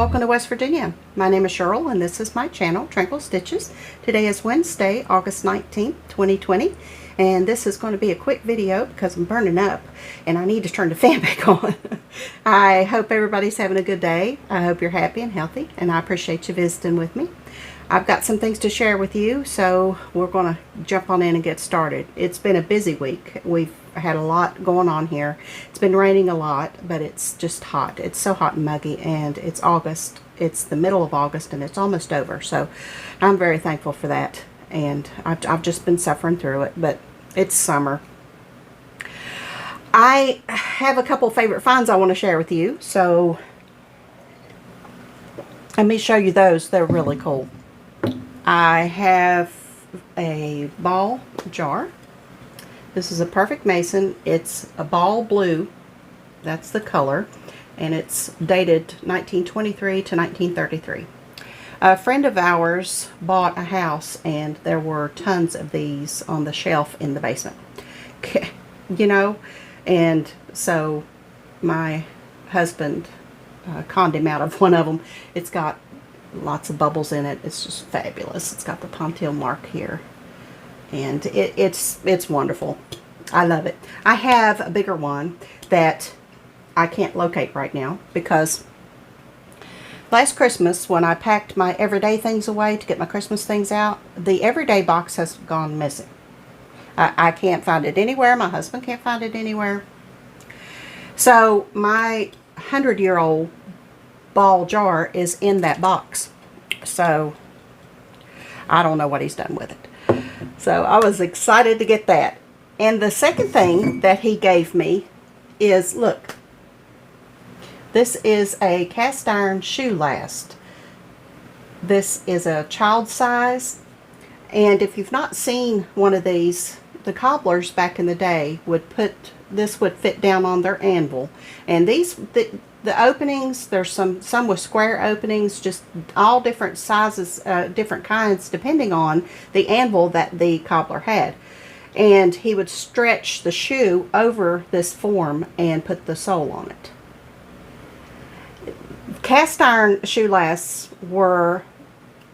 welcome to West Virginia. My name is Cheryl and this is my channel, Tranquil Stitches. Today is Wednesday, August 19th, 2020, and this is going to be a quick video because I'm burning up and I need to turn the fan back on. I hope everybody's having a good day. I hope you're happy and healthy, and I appreciate you visiting with me. I've got some things to share with you, so we're going to jump on in and get started. It's been a busy week. We've had a lot going on here. It's been raining a lot, but it's just hot. It's so hot and muggy, and it's August. It's the middle of August, and it's almost over, so I'm very thankful for that. And I've just been suffering through it, but it's summer. I have a couple favorite finds I want to share with you, so let me show you those. They're really cool. I have a ball jar. This is a Perfect Mason. It's a ball blue. That's the color. And it's dated 1923 to 1933. A friend of ours bought a house and there were tons of these on the shelf in the basement. You know, and so my husband conned him out of one of them. It's got lots of bubbles in it. It's just fabulous. It's got the Pontil mark here, and it's wonderful. I love it. I have a bigger one that I can't locate right now because last Christmas when I packed my everyday things away to get my Christmas things out, the everyday box has gone missing. I can't find it anywhere. My husband can't find it anywhere. So my 100-year-old ball jar is in that box, so I don't know what he's done with it. So I was excited to get that. And the second thing that he gave me is, look, this is a cast iron shoe last. This is a child size, and if you've not seen one of these, the cobblers back in the day would put this would fit down on their anvil, and these the openings, there's some with square openings, just all different sizes, different kinds, depending on the anvil that the cobbler had. And he would stretch the shoe over this form and put the sole on it. Cast iron shoe lasts were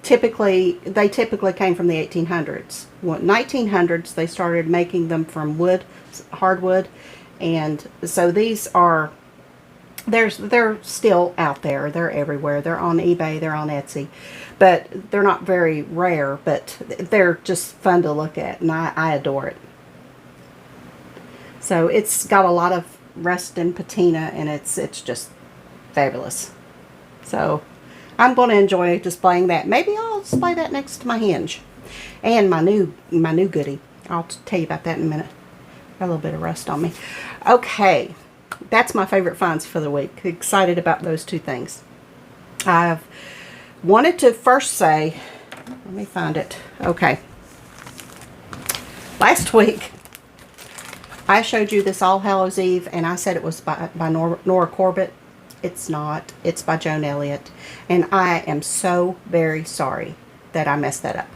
typically came from the 1800s. 1900s, they started making them from wood, hardwood, and so these are, they're still out there. They're everywhere. They're on eBay. They're on Etsy. But they're not very rare, but they're just fun to look at, and I adore it. So it's got a lot of rust and patina, and it's just fabulous. So I'm going to enjoy displaying that. Maybe I'll display that next to my hinge. And my new goodie. I'll tell you about that in a minute. Got a little bit of rust on me. Okay. That's my favorite finds for the week. Excited about those two things. I've wanted to first say, let me find it. Okay. Last week, I showed you this All Hallows Eve, and I said it was by Nora Corbett. It's not. It's by Joan Elliott. And I am so very sorry that I messed that up.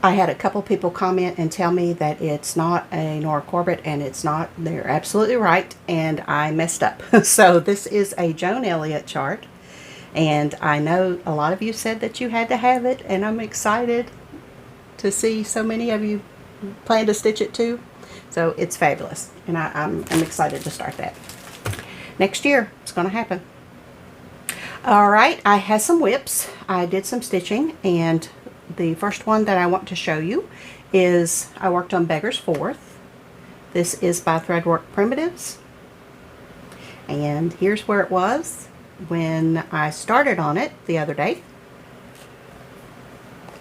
I had a couple people comment and tell me that it's not a Nora Corbett, and it's not. They're absolutely right, and I messed up. So this is a Joan Elliott chart, and I know a lot of you said that you had to have it, and I'm excited to see so many of you plan to stitch it too. So it's fabulous, and I'm excited to start that. Next year, it's going to happen. All right, I had some whips. I did some stitching, and the first one that I want to show you is I worked on Beggar's Fourth. This is by Threadwork Primitives. And here's where it was when I started on it the other day.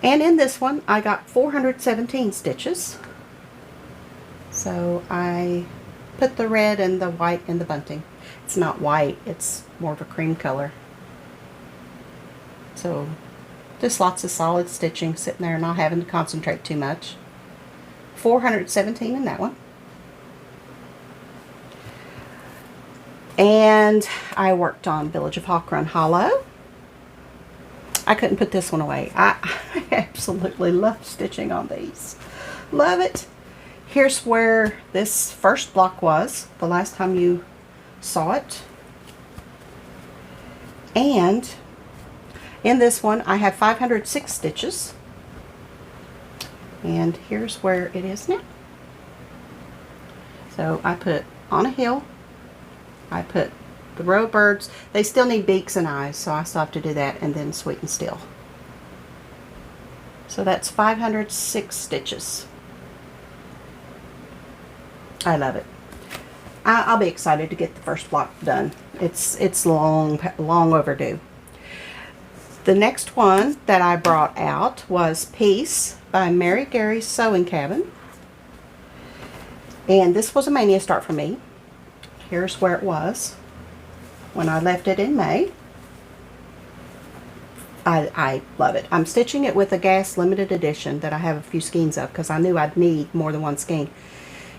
And in this one, I got 417 stitches. So I put the red and the white in the bunting. It's not white, it's more of a cream color. So just lots of solid stitching sitting there, not having to concentrate too much. 417 in that one. And I worked on Village of Hawk Run Hollow. I couldn't put this one away. I absolutely love stitching on these. Love it. Here's where this first block was the last time you saw it. And in this one, I have 506 stitches. And here's where it is now. So I put on a hill, I put the row of birds. They still need beaks and eyes, so I still have to do that, and then sweet and still. So that's 506 stitches. I love it. I'll be excited to get the first block done. It's long overdue. The next one that I brought out was Peace by Mary Gary's Sewing Cabin. And this was a mania start for me. Here's where it was when I left it in May. I love it. I'm stitching it with a gas limited edition that I have a few skeins of because I knew I'd need more than one skein.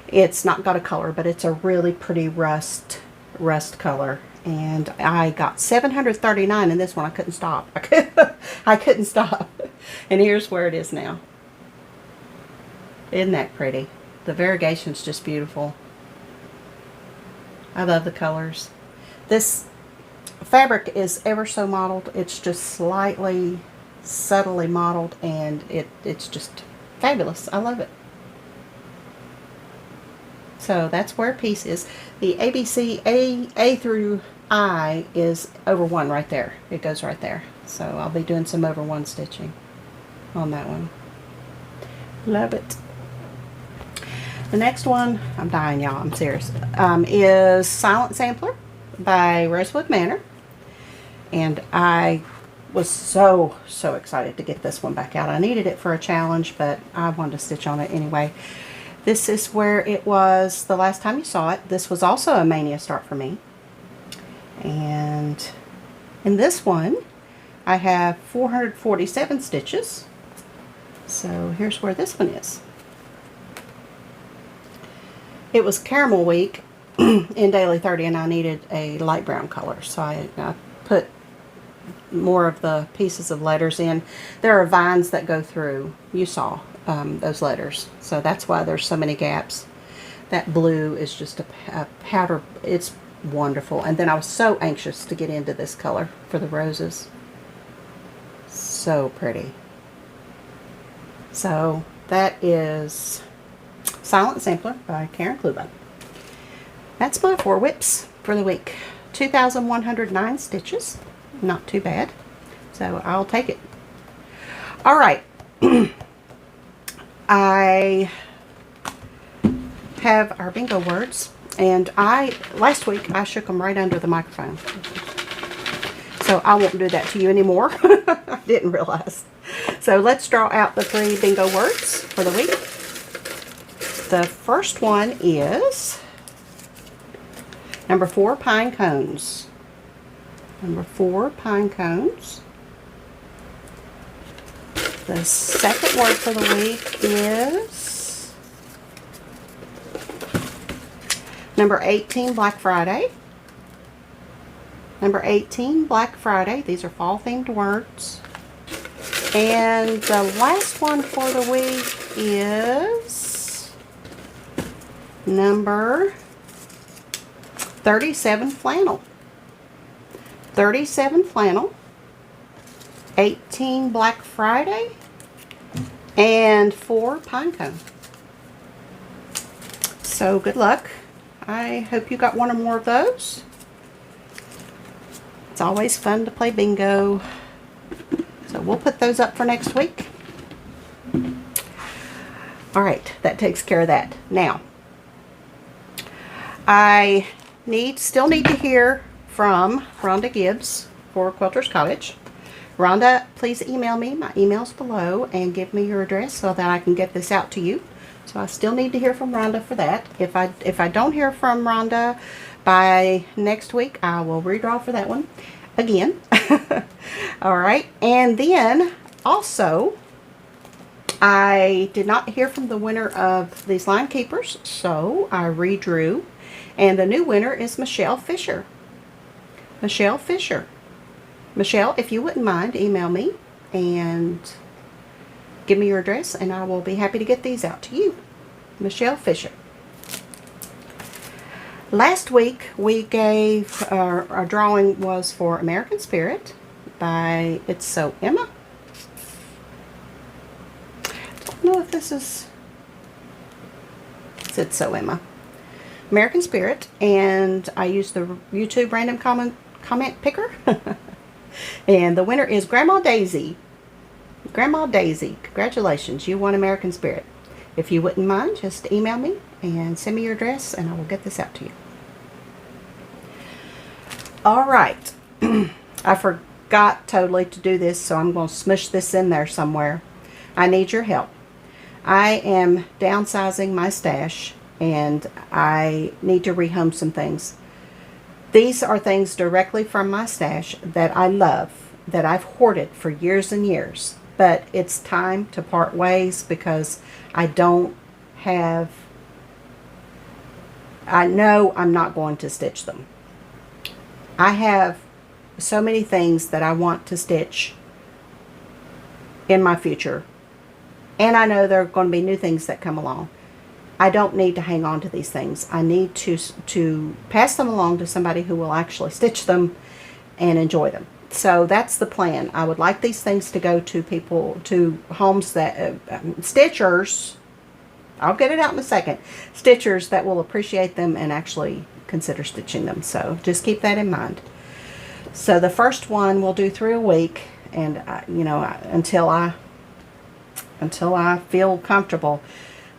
It's not got a color, but it's a really pretty rust color. And I got 739 in this one. I couldn't stop. I couldn't stop. And here's where it is now. Isn't that pretty? The variegation's just beautiful. I love the colors. This fabric is ever so mottled. It's just slightly, subtly mottled, and it's just fabulous. I love it. So that's where Peace is. The ABC A through I is over 1 right there. It goes right there. So I'll be doing some over 1 stitching on that one. Love it. The next one, I'm dying, y'all, I'm serious, is Silent Sampler by Rosewood Manor. And I was so excited to get this one back out. I needed it for a challenge, but I wanted to stitch on it anyway. This is where it was the last time you saw it. This was also a mania start for me. And in this one, I have 447 stitches. So here's where this one is. It was Caramel Week in Daily 30, and I needed a light brown color, so I put more of the pieces of letters in. There are vines that go through. You saw those letters, so that's why there's so many gaps. That blue is just a powder. It's wonderful. And then I was so anxious to get into this color for the roses. So pretty. So that is Silent Sampler by Karen Kluba. That's my 4 whips for the week. 2,109 stitches. Not too bad. So I'll take it. Alright. I have our bingo words, and last week I shook them right under the microphone. So I won't do that to you anymore. I didn't realize. So let's draw out the 3 bingo words for the week. The first one is number 4, pine cones. Number 4, pine cones. The second word for the week is number 18, Black Friday. Number 18, Black Friday. These are fall themed words. And the last one for the week is number 37, flannel. 37, flannel. 18, Black Friday. And 4, pine cone. So good luck. I hope you got one or more of those. It's always fun to play bingo. So we'll put those up for next week. Alright, that takes care of that. Now, I still need to hear from Rhonda Gibbs for Quilter's Cottage. Rhonda, please email me. My email's below, and give me your address so that I can get this out to you. So I still need to hear from Rhonda for that. If I don't hear from Rhonda by next week, I will redraw for that one again. Alright, and then also I did not hear from the winner of these line keepers, so I redrew, and the new winner is Michelle Fisher. Michelle Fisher. Michelle, if you wouldn't mind, email me and give me your address, and I will be happy to get these out to you. Michelle Fisher. Last week we gave, our drawing was for American Spirit by It's So Emma. I don't know if this is, It's So Emma. American Spirit, and I used the YouTube random comment picker. And the winner is Grandma Daisy. Grandma Daisy, congratulations, you won American Spirit. If you wouldn't mind, just email me and send me your address and I will get this out to you. Alright, I forgot totally to do this, so I'm going to smush this in there somewhere. I need your help. I am downsizing my stash and I need to rehome some things. These are things directly from my stash that I love, that I've hoarded for years and years. But it's time to part ways because I don't have, I know I'm not going to stitch them. I have so many things that I want to stitch in my future. And I know there are going to be new things that come along. I don't need to hang on to these things. I need to pass them along to somebody who will actually stitch them and enjoy them. So that's the plan. I would like these things to go to people, to homes that, stitchers, I'll get it out in a second, stitchers that will appreciate them and actually consider stitching them. So just keep that in mind. So the first one we'll do through a week, and you know, until I feel comfortable.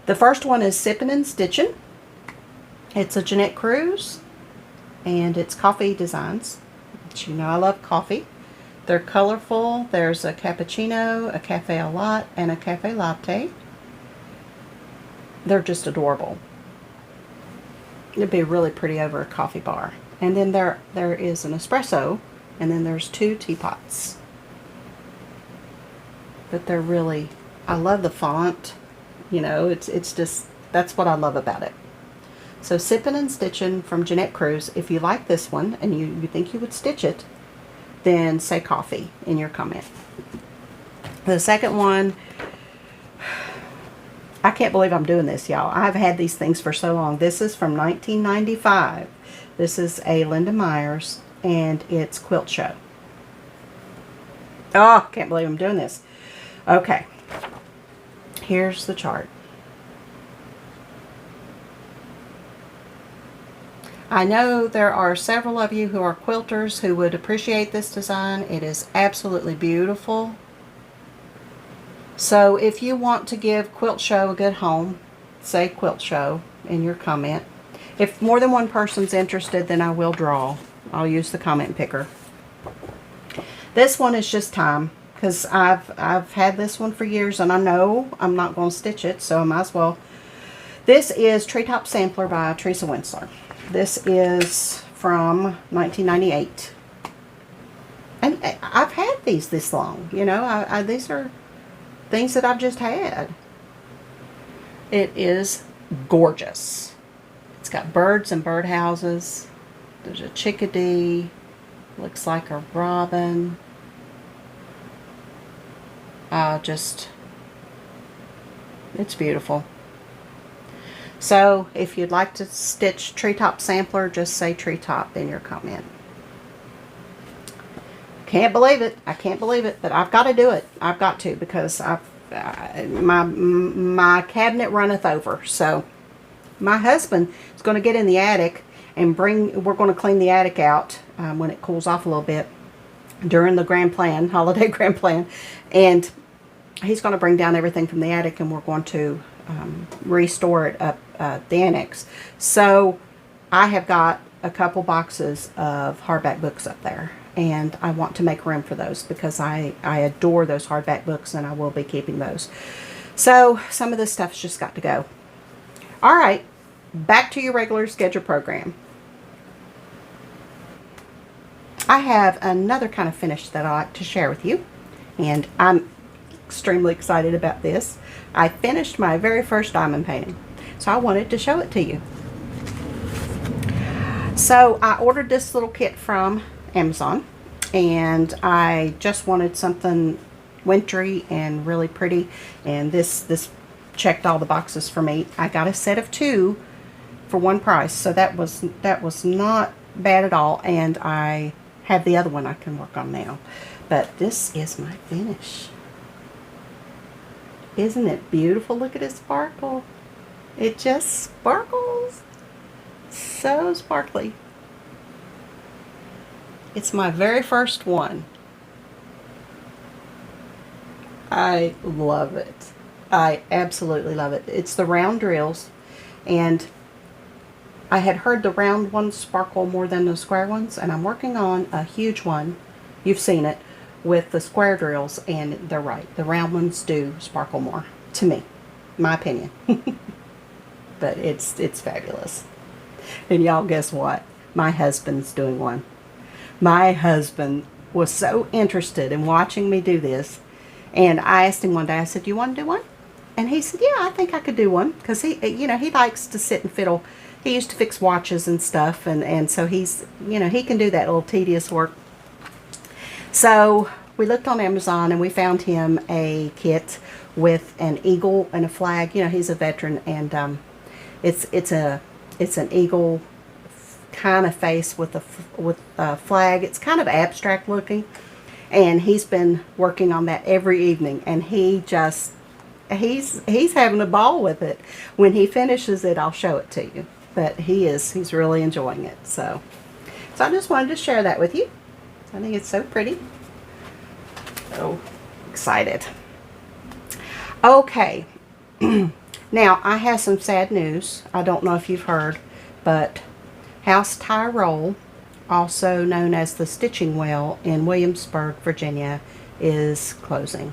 The first one is Sippin' and Stitchin'. It's a Jeanette Cruz, and it's coffee designs. But you know I love coffee. They're colorful. There's a cappuccino, a cafe au latte, and a cafe latte. They're just adorable. It'd be really pretty over a coffee bar. And then there is an espresso, and then there's 2 teapots. But they're really, I love the font. You know, it's just, that's what I love about it. So Sippin' and Stitchin' from Jeanette Cruz. If you like this one and you think you would stitch it, then say coffee in your comment. The second one, I can't believe I'm doing this, y'all. I've had these things for so long. This is from 1995. This is a Linda Myers, and it's Quilt Show. Oh, can't believe I'm doing this. Okay. Here's the chart. I know there are several of you who are quilters who would appreciate this design. It is absolutely beautiful. So if you want to give Quilt Show a good home, say Quilt Show in your comment. If more than one person's interested, then I will draw. I'll use the comment picker. This one is just time, because I've had this one for years, and I know I'm not going to stitch it, so I might as well. This is Treetop Sampler by Teresa Winsler. This is from 1998. And I've had these this long, you know. These are things that I've just had. It is gorgeous. It's got birds and birdhouses. There's a chickadee. Looks like a robin. It's beautiful. So if you'd like to stitch Treetop Sampler, just say Treetop in your comment. Can't believe it. I can't believe it, but I've got to do it. I've got to, because my cabinet runneth over. So my husband is going to get in the attic and we're going to clean the attic out when it cools off a little bit during the grand plan, holiday grand plan. And he's going to bring down everything from the attic, and we're going to restore it up the annex. So I have got a couple boxes of hardback books up there, and I want to make room for those because I adore those hardback books, and I will be keeping those. So some of this stuff's just got to go. All right, back to your regular schedule program. I have another kind of finish that I like to share with you, and I'm extremely excited about this. I finished my very first diamond painting, so I wanted to show it to you. So I ordered this little kit from Amazon, and I just wanted something wintry and really pretty, and this checked all the boxes for me. I got a set of 2, for one price. So that was not bad at all. And I have the other one I can work on now. But this is my finish. Isn't it beautiful? Look at it sparkle. It just sparkles. So sparkly. It's my very first one. I love it. I absolutely love it. It's the round drills, and I had heard the round ones sparkle more than the square ones, and I'm working on a huge one. You've seen it with the square drills, and they're right. The round ones do sparkle more, to me, my opinion. But it's fabulous. And y'all, guess what? My husband's doing one. My husband was so interested in watching me do this, and I asked him one day, I said, "Do you want to do one?" And he said, "Yeah, I think I could do one," because he, he likes to sit and fiddle. He used to fix watches and stuff, and so he's, he can do that little tedious work. So we looked on Amazon and we found him a kit with an eagle and a flag. He's a veteran, and it's an eagle kind of face with a flag. It's kind of abstract looking, and he's been working on that every evening, and he's having a ball with it. When he finishes it, I'll show it to you. But he's really enjoying it. So I just wanted to share that with you. I think it's so pretty. So excited. Okay. Now I have some sad news. I don't know if you've heard, but House Tyrol, also known as the Stitching Well in Williamsburg, Virginia, is closing.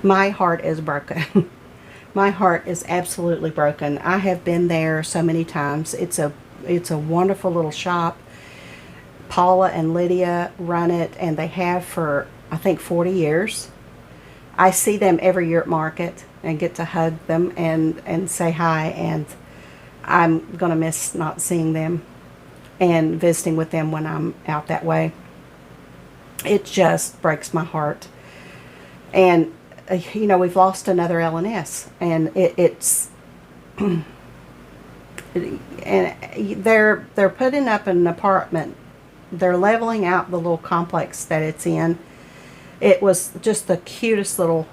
My heart is broken. My heart is absolutely broken. I have been there so many times. It's a wonderful little shop. Paula and Lydia run it, and they have for, I think, 40 years. I see them every year at market and get to hug them and say hi, and I'm going to miss not seeing them and visiting with them when I'm out that way. It just breaks my heart. And we've lost another L&S, and it's and they're putting up an apartment. They're leveling out the little complex that it's in. It was just the cutest little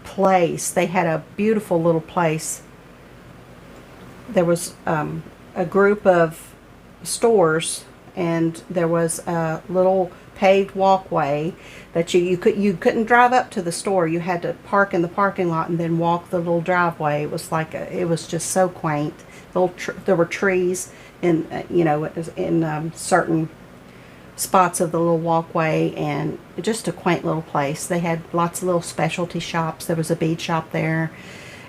place. They had a beautiful little place. There was a group of stores, and there was a little paved walkway that you couldn't drive up to the store. You had to park in the parking lot and then walk the little driveway. It was like it was just so quaint. There were trees in in certain spots of the little walkway, and just a quaint little place. They had lots of little specialty shops. There was a bead shop there,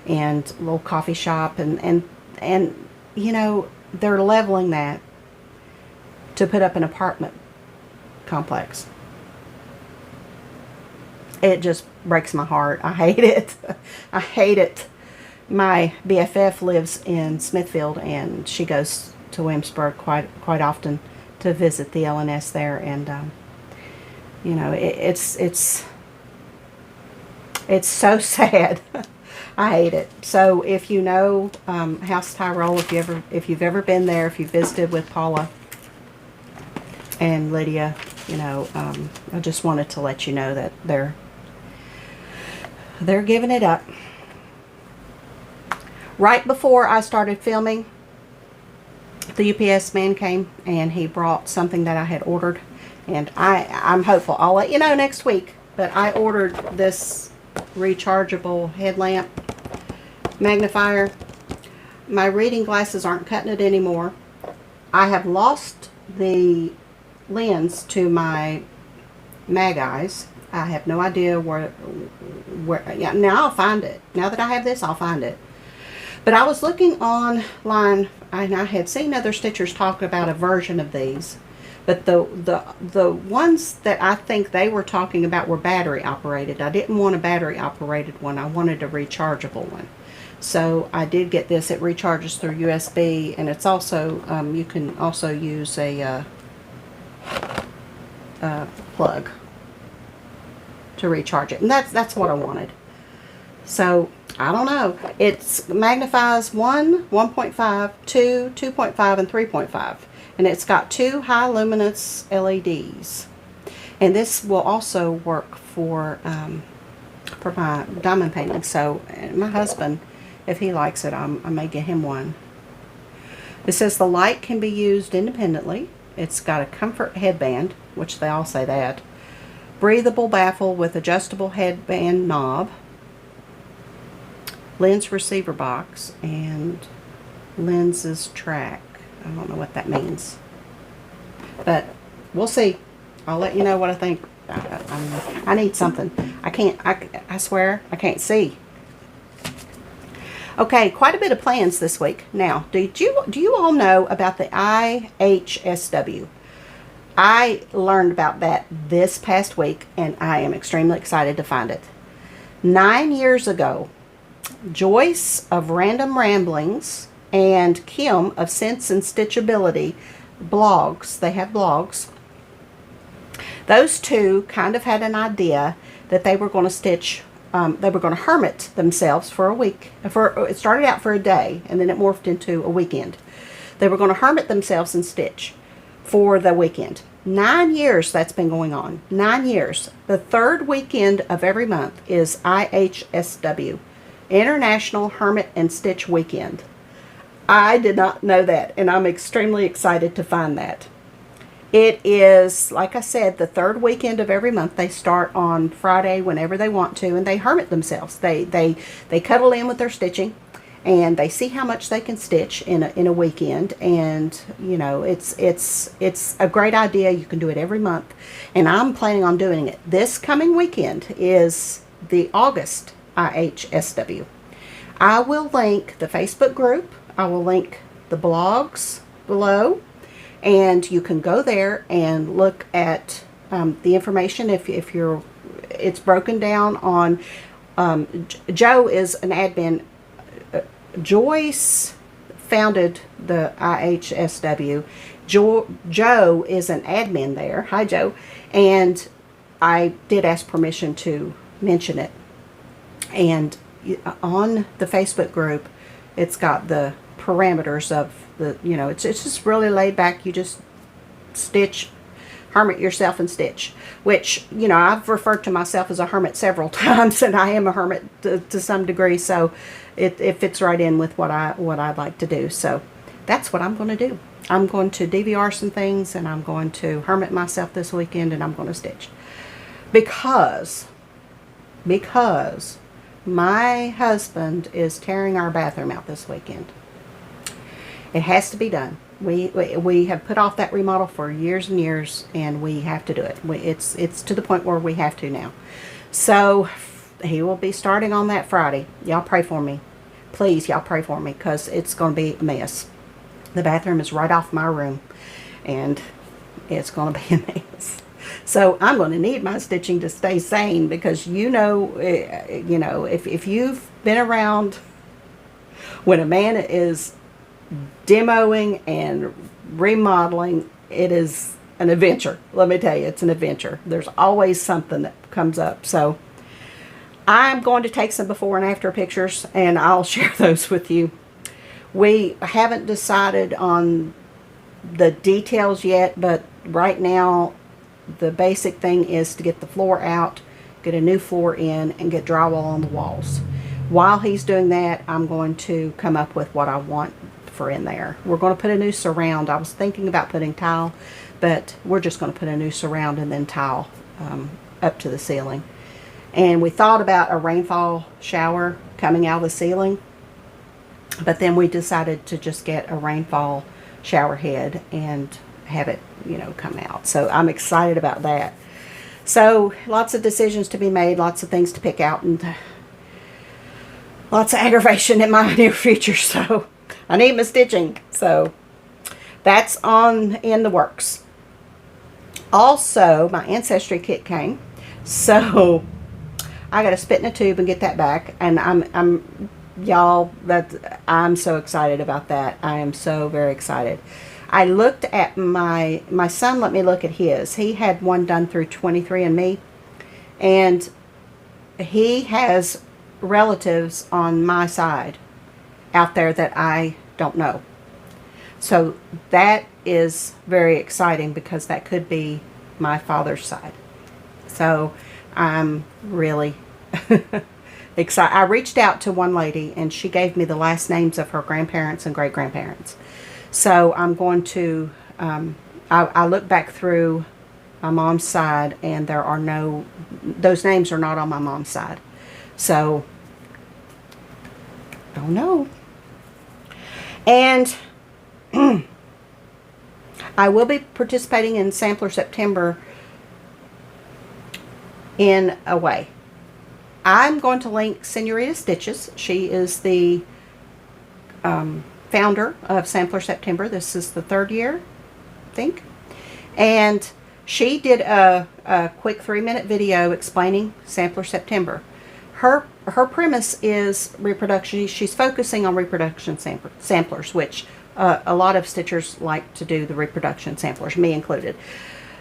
and a little coffee shop, and they're leveling that to put up an apartment complex. It just breaks my heart. I hate it. I hate it. My BFF lives in Smithfield, and she goes to Williamsburg quite often to visit the L&S there, and it's so sad. I hate it. So if you know House Tyrol, if you've ever been there, if you visited with Paula and Lydia, I just wanted to let you know that they're giving it up. Right before I started filming, the UPS man came and he brought something that I had ordered, and I'm hopeful. I'll let you know next week. But I ordered this rechargeable headlamp magnifier. My reading glasses aren't cutting it anymore. I have lost the lens to my mag eyes. I have no idea where yeah, now I'll find it. Now that I have this, I'll find it. But I was looking online, and I had seen other stitchers talk about a version of these. But the ones that I think they were talking about were battery operated. I didn't want a battery operated one. I wanted a rechargeable one. So I did get this. It recharges through USB, and it's also you can also use a plug to recharge it, and that's what I wanted. So I don't know. It magnifies 1, 1.5, 2, 2.5, and 3.5. And it's got 2 high luminance LEDs. And this will also work for my diamond painting. So my husband, if he likes it, I may get him one. It says the light can be used independently. It's got a comfort headband, which they all say that. Breathable baffle with adjustable headband knob. Lens receiver box and lenses track. I don't know what that means. But we'll see. I'll let you know what I think. I need something. I swear, I can't see. Okay, quite a bit of plans this week. Now, do you all know about the IHSW? I learned about that this past week, and I am extremely excited to find it. 9 years ago, Joyce of Random Ramblings and Kim of Sense and Stitchability blogs, they have blogs. Those two kind of had an idea that they were going to stitch. They were going to hermit themselves for a week. It started out for a day, and then it morphed into a weekend. They were going to hermit themselves and stitch for the weekend. 9 years that's been going on. 9 years. The third weekend of every month is IHSW, International Hermit and Stitch Weekend. I did not know that, and I'm extremely excited to find that. It is, like I said, the third weekend of every month. They start on Friday whenever they want to, and they hermit themselves. They cuddle in with their stitching, and they see how much they can stitch in a weekend. And you know, it's a great idea. You can do it every month, and I'm planning on doing it. This coming weekend is the August IHSW. I will link the Facebook group. I will link the blogs below. And you can go there and look at the information. If you're, it's broken down on. Joe is an admin. Joyce founded the IHSW. Joe is an admin there. Hi, Joe. And I did ask permission to mention it. And on the Facebook group, it's got the parameters of the, you know, it's just really laid back. You just stitch, hermit yourself and stitch, which, you know, I've referred to myself as a hermit several times, and I am a hermit to some degree, so it fits right in with what I'd like to do. So that's what I'm going to do. I'm going to DVR some things, and I'm going to hermit myself this weekend, and I'm going to stitch because my husband is tearing our bathroom out this weekend. It has to be done. We have put off that remodel for years and years, and we have to do it. It's to the point where we have to now. So he will be starting on that Friday. Y'all pray for me. Please, y'all pray for me, because it's going to be a mess. The bathroom is right off my room, and it's going to be a mess. So I'm going to need my stitching to stay sane, because you know, if you've been around when a man is demoing and remodeling, it is an adventure. Let me tell you, it's an adventure. There's always something that comes up. So I'm going to take some before and after pictures, and I'll share those with you. We haven't decided on the details yet, but right now the basic thing is to get the floor out, get a new floor in, and get drywall on the walls. While he's doing that, I'm going to come up with what I want for in there. We're going to put a new surround. I was thinking about putting tile, but we're just going to put a new surround and then tile up to the ceiling. And we thought about a rainfall shower coming out of the ceiling, but then we decided to just get a rainfall shower head and have it, you know, come out. So I'm excited about that. So lots of decisions to be made, lots of things to pick out, and lots of aggravation in my near future. So I need my stitching. So that's in the works. Also, my Ancestry kit came, so I got to spit in a tube and get that back. And I'm so excited about that. I am so very excited. I looked at my son let me look at his. He had one done through 23andMe, and he has relatives on my side out there that I don't know. So that is very exciting because that could be my father's side. So I'm really excited. I reached out to one lady and she gave me the last names of her grandparents and great-grandparents. So I'm going to, I look back through my mom's side and there are no, those names are not on my mom's side. So, don't know. And I will be participating in Sampler September in a way. I'm going to link Senorita Stitches. She is the founder of Sampler September. This is the 3rd year, I think. And she did a quick 3-minute video explaining Sampler September. Her premise is reproduction. She's focusing on reproduction samplers, which a lot of stitchers like to do the reproduction samplers, me included.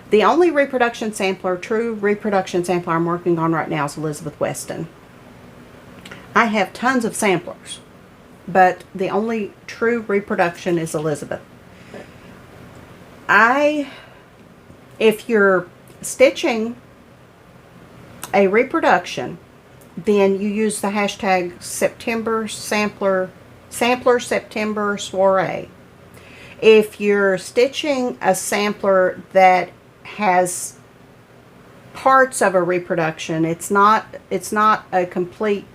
The only reproduction sampler, true reproduction sampler I'm working on right now is Elizabeth Weston. I have tons of samplers, but the only true reproduction is Elizabeth. If you're stitching a reproduction, then you use the hashtag September Sampler September Soiree. If you're stitching a sampler that has parts of a reproduction, it's not a complete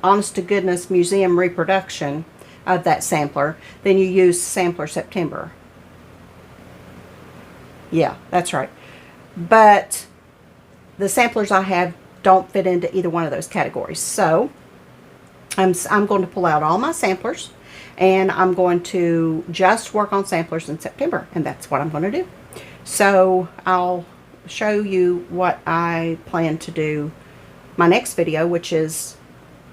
honest to goodness museum reproduction of that sampler, then you use Sampler September. Yeah, that's right. But the samplers I have don't fit into either one of those categories. So I'm going to pull out all my samplers and I'm going to just work on samplers in September, and that's what I'm going to do. So I'll show you what I plan to do my next video, which is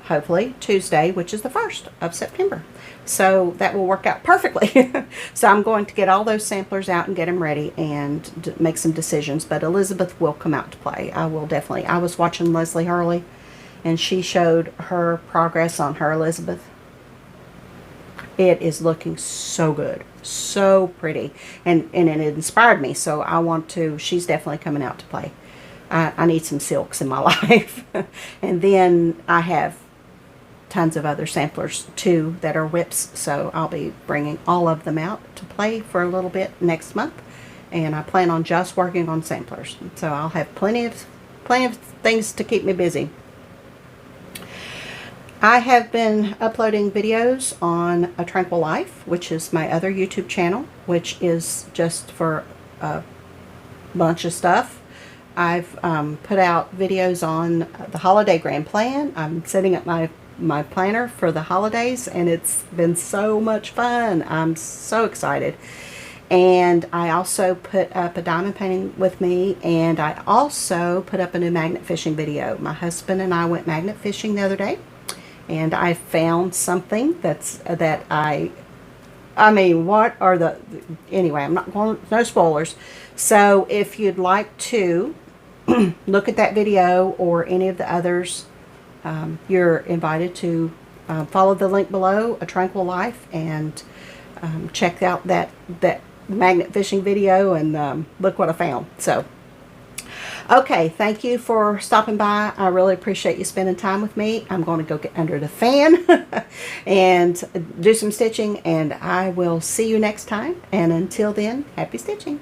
hopefully Tuesday, which is the 1st of September. So that will work out perfectly. So I'm going to get all those samplers out and get them ready and make some decisions. But Elizabeth will come out to play. I will definitely. I was watching Leslie Hurley and she showed her progress on her Elizabeth. It is looking so good. So pretty. And it inspired me. So I want to, she's definitely coming out to play. I need some silks in my life. And then I have tons of other samplers too that are whips, so I'll be bringing all of them out to play for a little bit next month, and I plan on just working on samplers, so I'll have plenty of things to keep me busy. I have been uploading videos on A Tranquil Life, which is my other YouTube channel, which is just for a bunch of stuff. I've put out videos on the holiday grand plan. I'm setting up my planner for the holidays, and it's been so much fun. I'm so excited. And I also put up a diamond painting with me, and I also put up a new magnet fishing video. My husband and I went magnet fishing the other day, and I found something that I mean, what are the, anyway, I'm not going, no spoilers. So if you'd like to look at that video or any of the others, you're invited to follow the link below, A Tranquil Life, and check out that magnet fishing video and look what I found. So, okay, thank you for stopping by. I really appreciate you spending time with me. I'm going to go get under the fan and do some stitching, and I will see you next time. And until then, happy stitching.